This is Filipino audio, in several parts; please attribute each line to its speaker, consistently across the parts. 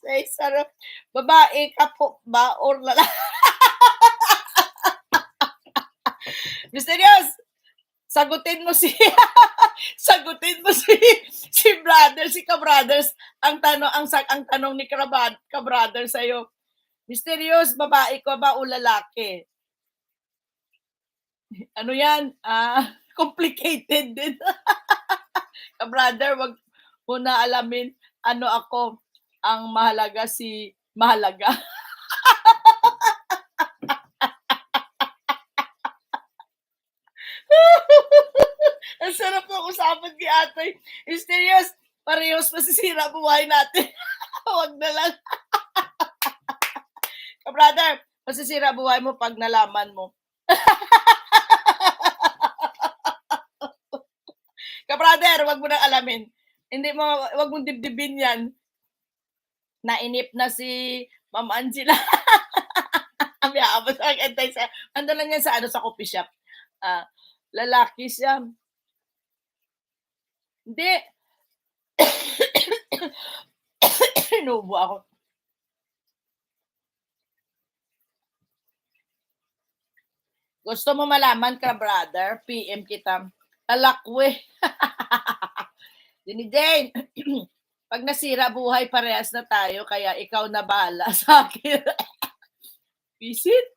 Speaker 1: Ay, sarap. Babae ka po ba or lalaki? Mysterious! Sagutin mo si sagutin mo si brother, si ka-brothers. Ang tanong ni ka-brother sa iyo. Mysterious, babae ka ba o lalaki? Ano 'yan? Complicated din. Ka-brother, wag mo na alamin ano ako. Ang mahalaga si mahalaga. Ang sarap ng usapan kay Ate. Mysterious, parehas masisira buhay natin. Wag na lang. Ka-brother, masisira buhay mo pag nalaman mo. Ka-brother, wag mo nang alamin. Wag mong dibdibin yan. Nainip na si Ma'am Angela. May aabot sa antay sa, ando lang yan sa coffee shop. Lalaki siya. Hindi. Inubo ako. Gusto mo malaman ka, brother? PM kita. Alakwe. Jane, pag nasira buhay, parehas na tayo, kaya ikaw na bahala sa akin. Visit?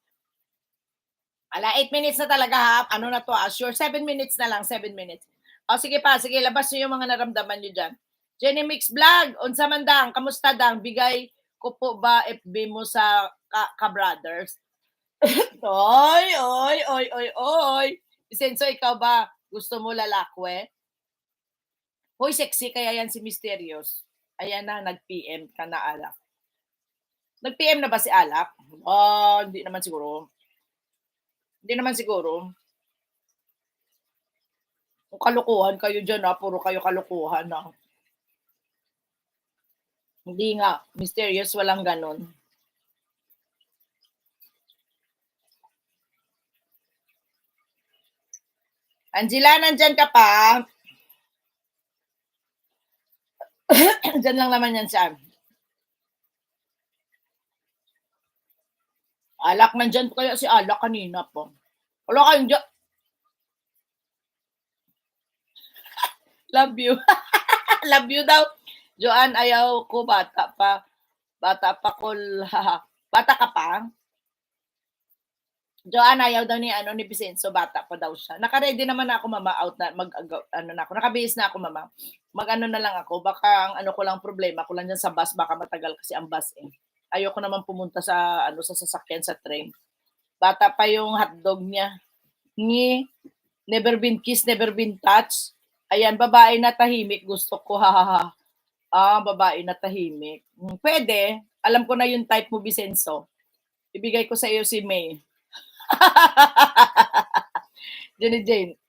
Speaker 1: 8 minutes na talaga, ha? Ano na to? Sure, 7 minutes na lang, 7 minutes. O, sige pa, sige, labas nyo yung mga naramdaman nyo dyan. Jenny Mix Vlog, unsa man dang, kamusta dang, bigay ko po ba FB mo sa ka-brothers? Oy. Isenso, ikaw ba, gusto mo lalakwe? Hoy, sexy, kaya yan si Mysterious. Ayan na, nag-PM ka na, Alak. Nag-PM na ba si Alak? Hindi naman siguro. Kung kalukuhan kayo dyan, puro kayo kalukuhan, Hindi nga, Mysterious, walang ganon. Angela, nandyan ka pa? Dyan lang naman yan siya. Alak, nandyan kaya si Alak kanina po. Wala kayong dyan. Love you. Love you daw. Joanne, ayaw ko, bata pa. Bata pa ko. Bata ka pa? Joanne, ayaw daw ni Vicenzo, bata pa daw siya. Naka-ready naman ako, mama, out na, nakabihis na ako, mama. Mag-ano na lang ako, baka ang ko lang problema, ko lang dyan sa bus, baka matagal kasi ang bus eh. Ayoko naman pumunta sa, sa sasakyan, sa train. Bata pa yung hotdog niya. Never been kissed, never been touched. Ayan, babae na tahimik, gusto ko, hahaha. Babae na tahimik. Pwede, alam ko na yung type mo, Vicenzo. Ibigay ko sa iyo si May. Jane.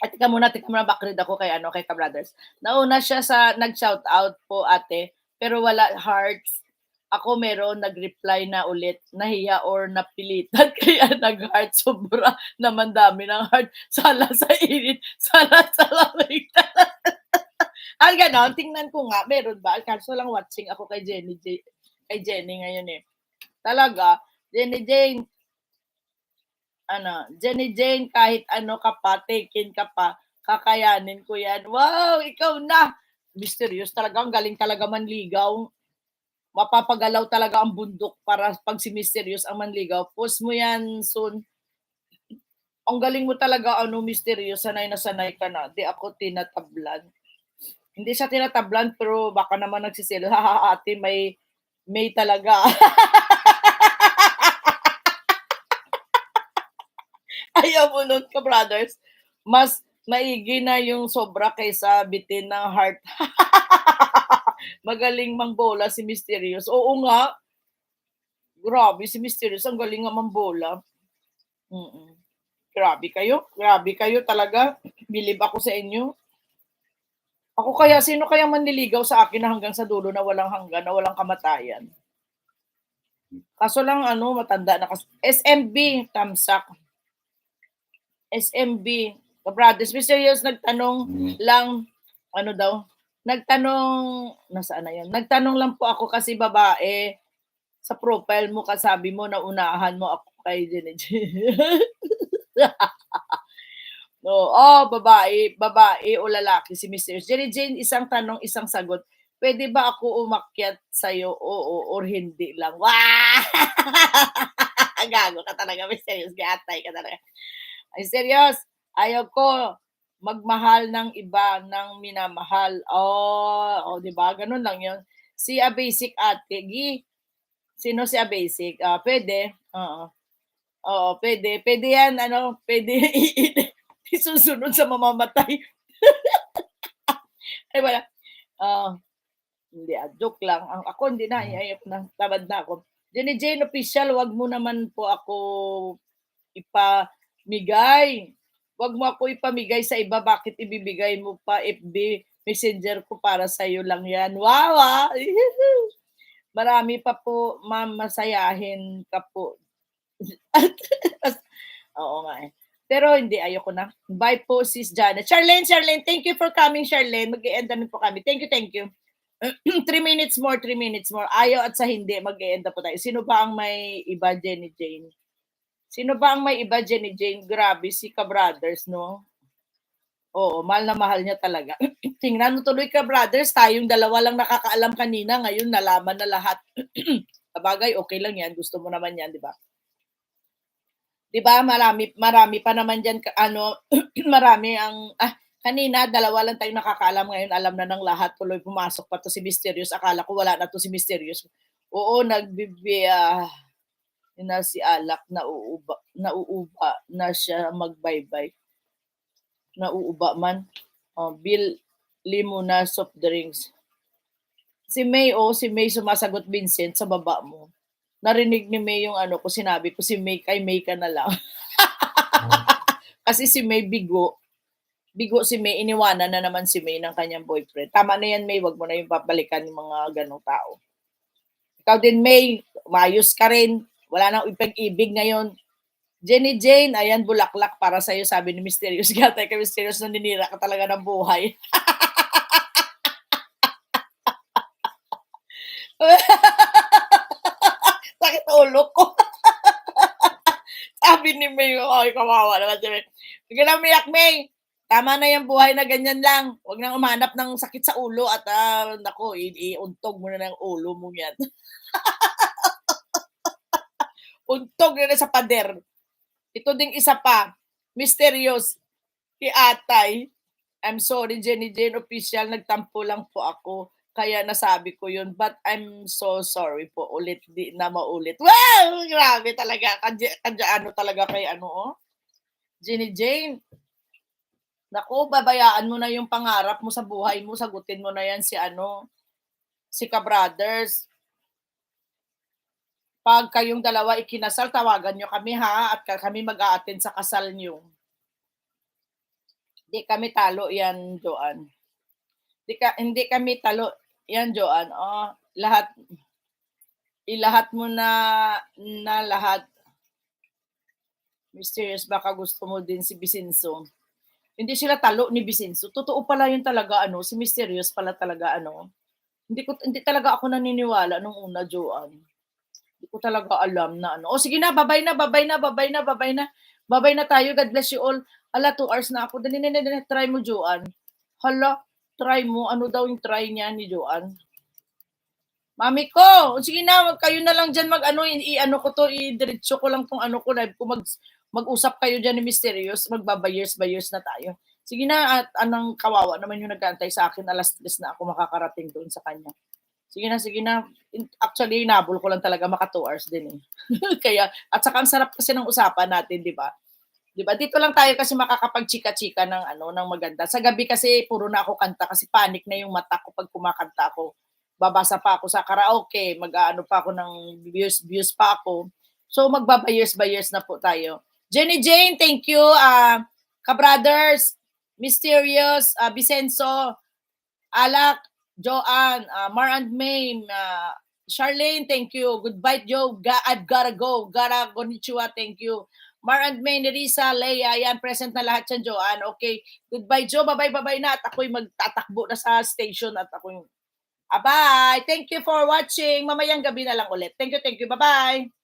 Speaker 1: At tika muna, backread ako kay ka-brothers. Nauna siya sa nag-shout out po, ate, pero wala hearts. Ako meron nag-reply na ulit, nahiya or napilitan, kaya nag-heart, sobra naman dami ng heart. Sala sa init, sala sa lamig. Ang ganon, tingnan ko nga, meron ba? Kaso lang watching ako kay Jenny ngayon eh. Talaga, Jenny Jane, kahit ano ka pa, taken ka pa, kakayanin ko yan. Wow, ikaw na! Mysterious talaga, ang galing talaga manligaw. Mapapagalaw talaga ang bundok para pag si Mysterious ang manligaw. Post mo yan soon. Ang galing mo talaga, Mysterious, sanay na sanay ka na. Di ako tinatablan. Hindi siya tinatablan, pero baka naman nagsisil. Ate, may talaga. Ayaw mo nun ka, brothers. Mas maigi na yung sobra kaysa bitin ng heart. Magaling mangbola si Mysterious. Oo nga. Grabe, si Mysterious. Ang galing nga mangbola. Grabe kayo talaga. Bilib ako sa inyo. Ako kaya, sino kaya manliligaw sa akin na hanggang sa dulo na walang hanggan, na walang kamatayan? Kaso lang, matanda na kasi. SMB, tamsak. SMB. Brothers, Mysterious, nagtanong lang, daw, Nagtanong nasaan na 'yun? Nagtanong lang po ako kasi babae, sa profile mo kasabi mo naunahan mo ako kay Jenny J. Babae babae o lalaki si Mr. Jenny Jane, isang tanong, isang sagot. Puwede ba ako umakyat sa'yo, oo or hindi lang? Gago ka talaga, mysterious, gatay ka talaga. Ay serious, ayaw ko magmahal ng iba ng minamahal. Oh, 'di ba gano'n lang 'yun. Si A Basic ate, sino si A Basic? Puwede, oo. Oo, puwede 'yan ano, puwede isusunod sa mamamatay. Ay wala, oo, hindi, joke lang. Ako hindi na, ayoko na, tamad na ako. Jenny Jane Official, 'wag mo naman po ako ipamigay. 'Wag mo ako ipamigay sa iba, bakit ibibigay mo pa, FB Messenger ko para sa'yo lang 'yan. Wow, Marami pa po ma'am, masayahin ka po. Oo nga, eh. Pero hindi, ayoko na. Bye po sis Janet. Charlene, thank you for coming Charlene. Mag-e-end na rin po kami. Thank you. 3 minutes more, 3 minutes more. Ayaw at sa hindi, mag-e-end na po tayo. Sino ba ang may iba, Jenny Jane? Sino ba ang may iba, Jenny Jane? Grabe, si Ka-Brothers, no? Oo, mahal na mahal niya talaga. Tingnan mo tuloy Ka-Brothers, tayong dalawa lang nakakaalam kanina, ngayon nalaman na lahat. Sabagay, okay lang yan. Gusto mo naman yan, di ba? 'Di ba marami pa naman diyan ano, marami ang kanina dalawa lang tayong nakakaalam, ngayon alam na ng lahat, tuloy pumasok pa 'to si Mysterious, akala ko wala na 'to si Mysterious. Oo, yun na si Alak, nauuba na siya magbaybay. Nauuba man. Bili muna soft drinks. Si May sumasagot Vincent sa baba mo. Narinig ni May yung ano ko, sinabi ko si May, kay May ka na lang. Kasi si May bigo. Bigo si May, iniwanan na naman si May ng kanyang boyfriend. Tama na yan, May, wag mo na yung babalikan ng mga ganong tao. Ikaw din, May, umayos ka rin. Wala nang ipag-ibig ngayon. Jenny Jane, ayan, bulaklak para sa'yo, sabi ni Mysterious. Gatay ka, Mysterious, naninira ka talaga ng buhay. Sakit ulo ko. Sabi ni May, ay, kawawa naman si May. Sige na, umiyak, May. Tama na yung buhay na ganyan lang. Huwag nang umanap ng sakit sa ulo at nako, iuntog mo na ng ulo mo yan. Untog na sa pader. Ito ding isa pa, Mysterious, si Atay. I'm sorry, Jenny Jane Official, nagtampo lang po ako. Kaya nasabi ko yun, but I'm so sorry po. Ulit, di na maulit. Wow! Grabe talaga. Ano talaga kay Jenny Jane. Naku, babayaan mo na yung pangarap mo sa buhay mo. Sagutin mo na yan si Ka-Brothers. Pag kayong dalawa ikinasal, tawagan nyo kami ha, at kami mag-a-attend sa kasal nyo. Hindi kami talo yan, Joan. Hindi kami talo yan, Joan. Ilahat mo na lahat. Mysterious, baka gusto mo din si Vicenzo. Hindi sila talo ni Vicenzo. Totoo pala yun talaga, si Mysterious pala talaga, Hindi talaga ako naniniwala nung una, Joan. Hindi ko talaga alam na sige na, babay na tayo. God bless you all. 2 hours na ako. Dali, try mo, Joan. Hala, try mo. Ano daw yung try niya ni Joan? Mami ko, sige na, kayo na lang dyan ko to, idiretso ko lang tong ko, live ko, mag-usap kayo dyan ni Mysterious, magbabayers na tayo. Sige na, at anong kawawa naman yung nagkantay sa akin, alas 3 na ako makakarating doon sa kanya. Sige na. Actually, nabol ko lang talaga, maka 2 hours din eh. Kaya, at saka ang sarap kasi ng usapan natin, di ba? Dito lang tayo kasi makakapag-chika-chika ng maganda. Sa gabi kasi, puro na ako kanta kasi panic na yung mata ko pag kumakanta ako. Babasa pa ako sa karaoke, pa ako ng views pa ako. So, magbabayers na po tayo. Jenny Jane, thank you. Ka-Brothers, Mysterious, Vicenzo, Alak, Joanne, Mar and May, Charlene, thank you. Goodbye, Joe. I've gotta go. Konnichiwa, thank you. Mar and May, Nerissa, Leia, yan, present na lahat yan, Joanne. Okay. Goodbye, Jo. Bye-bye na. At ako'y magtatakbo na sa station at ako'y... Bye! Thank you for watching. Mamayang gabi na lang ulit. Thank you. Bye-bye!